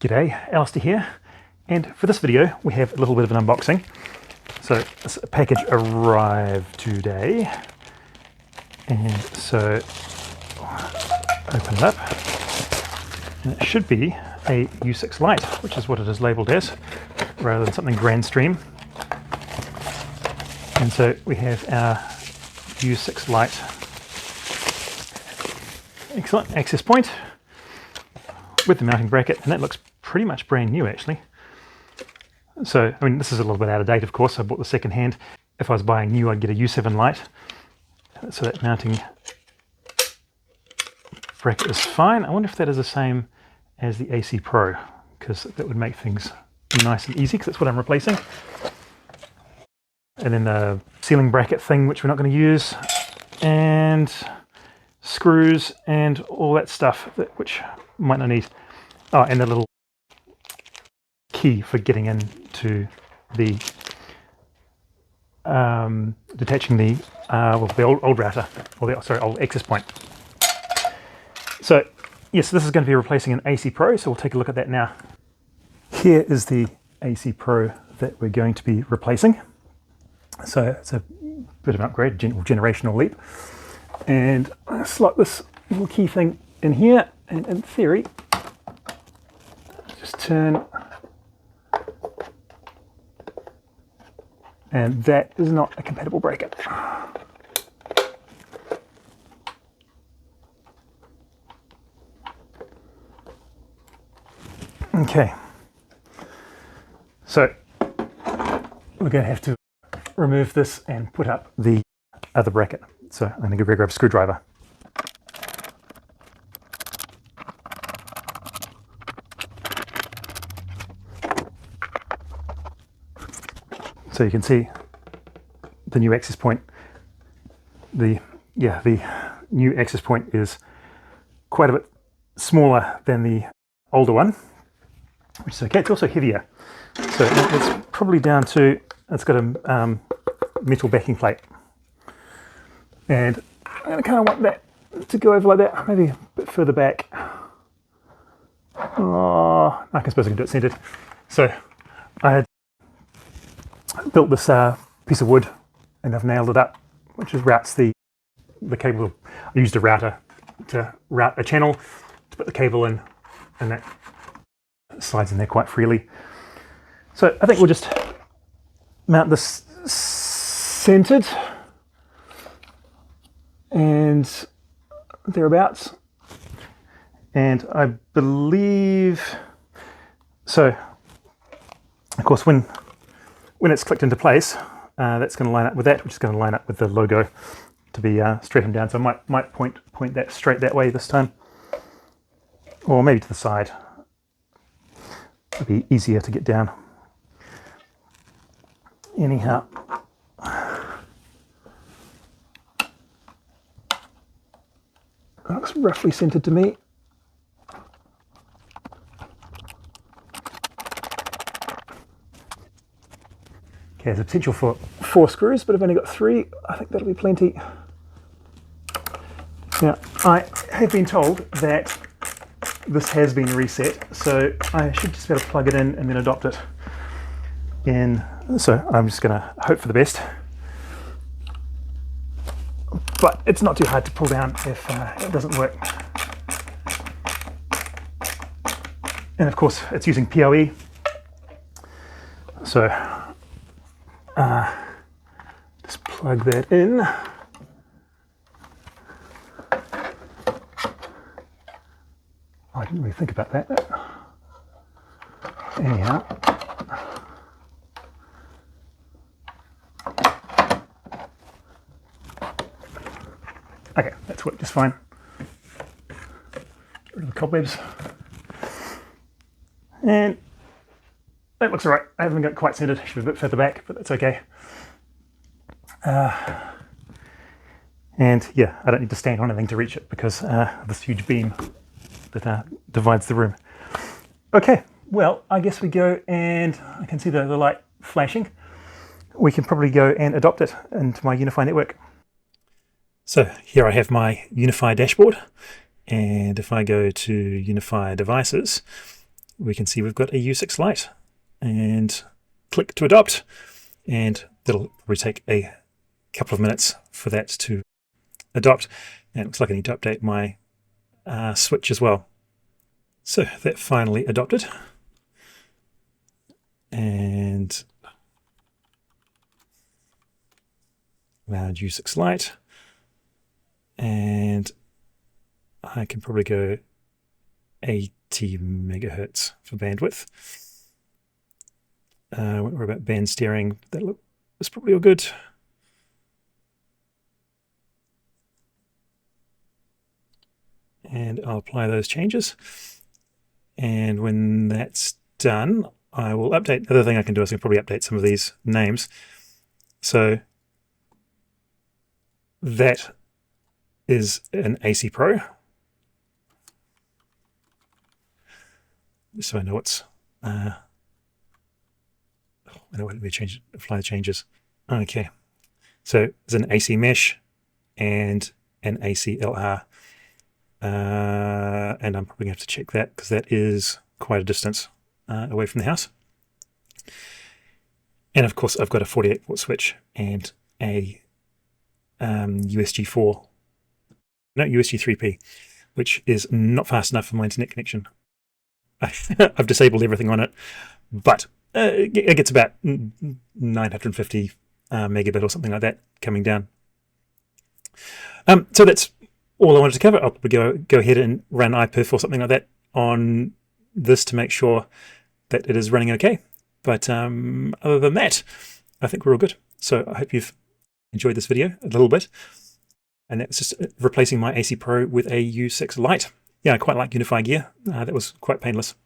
G'day, Alistair here, and for this video we have a little bit of an unboxing. So this package arrived today, and so open it up, and it should be a U6 Lite, which is what it is labelled as, rather than something Grandstream. And so we have our U6 Lite, excellent access point with the mounting bracket, and that looks pretty much brand new actually. So, I mean, this is a little bit out of date, of course. I bought the second hand. If I was buying new, I'd get a U7 Lite. So that mounting bracket is fine. I wonder if that is the same as the AC Pro, because that would make things nice and easy, because that's what I'm replacing. And then the ceiling bracket thing, which we're not going to use, and screws and all that stuff, which might not need. Oh, and the little key for getting into the detaching the old router, or the old access point. So yes, this is going to be replacing an AC Pro, so we'll take a look at that now. Here is the AC Pro that we're going to be replacing. So it's a bit of an upgrade, generational leap. And I slot this little key thing in here, and in theory, just turn, and that is not a compatible bracket. Okay, so we're going to have to remove this and put up the other bracket. So I'm going to go grab a screwdriver. So you can see the new access point. The new access point is quite a bit smaller than the older one, which is okay. It's also heavier. So it's probably down to, it's got a metal backing plate. And I'm going to kind of want that to go over like that, maybe a bit further back. Oh, I suppose I can do it centered. So I had built this piece of wood, and I've nailed it up, which is routes the cable. I used a router to route a channel to put the cable in, and that slides in there quite freely. So I think we'll just mount this centered and thereabouts. And I believe, so of course when it's clicked into place, that's going to line up with that, which is going to line up with the logo to be straight and down. So I might point that straight that way this time, or maybe to the side. It'll be easier to get down. Anyhow, looks roughly centered to me. Okay, there's a potential for 4 screws, but I've only got 3. I think that'll be plenty. Now, I have been told that this has been reset, so I should just be able to plug it in and then adopt it in. So I'm just going to hope for the best. But it's not too hard to pull down if it doesn't work. And of course, it's using PoE. So just plug that in. I didn't really think about that. Anyhow. Okay, that's worked just fine. Get rid of the cobwebs. And that looks all right. I haven't got it quite centered. Should be a bit further back, but that's okay. And yeah, I don't need to stand on anything to reach it because of this huge beam that divides the room. Okay, well, I guess we go, and I can see the light flashing. We can probably go and adopt it into my Unifi network. So here I have my Unifi dashboard, and if I go to Unifi devices, we can see we've got a U6 Lite, and click to adopt, and that'll probably take a couple of minutes for that to adopt. And it looks like I need to update my switch as well. So that finally adopted, and loud U6 Lite, and I can probably go 80 megahertz for bandwidth. Won't worry about band steering. That's probably all good. And I'll apply those changes. And when that's done, I will update. The other thing I can do is I can probably update some of these names. So that is an AC Pro. So I know what's I know what we change, apply the changes. Okay, so there's an AC mesh and an AC LR, and I'm probably gonna have to check that because that is quite a distance away from the house. And of course, I've got a 48-volt switch and a USG 3P, which is not fast enough for my internet connection. I've disabled everything on it, but it gets about 950 megabit or something like that coming down. So that's all I wanted to cover. I'll probably go ahead and run iPerf or something like that on this to make sure that it is running okay. But other than that, I think we're all good. So I hope you've enjoyed this video a little bit. And that's just replacing my AC Pro with a U6 Lite. Yeah, I quite like Unifi gear. That was quite painless.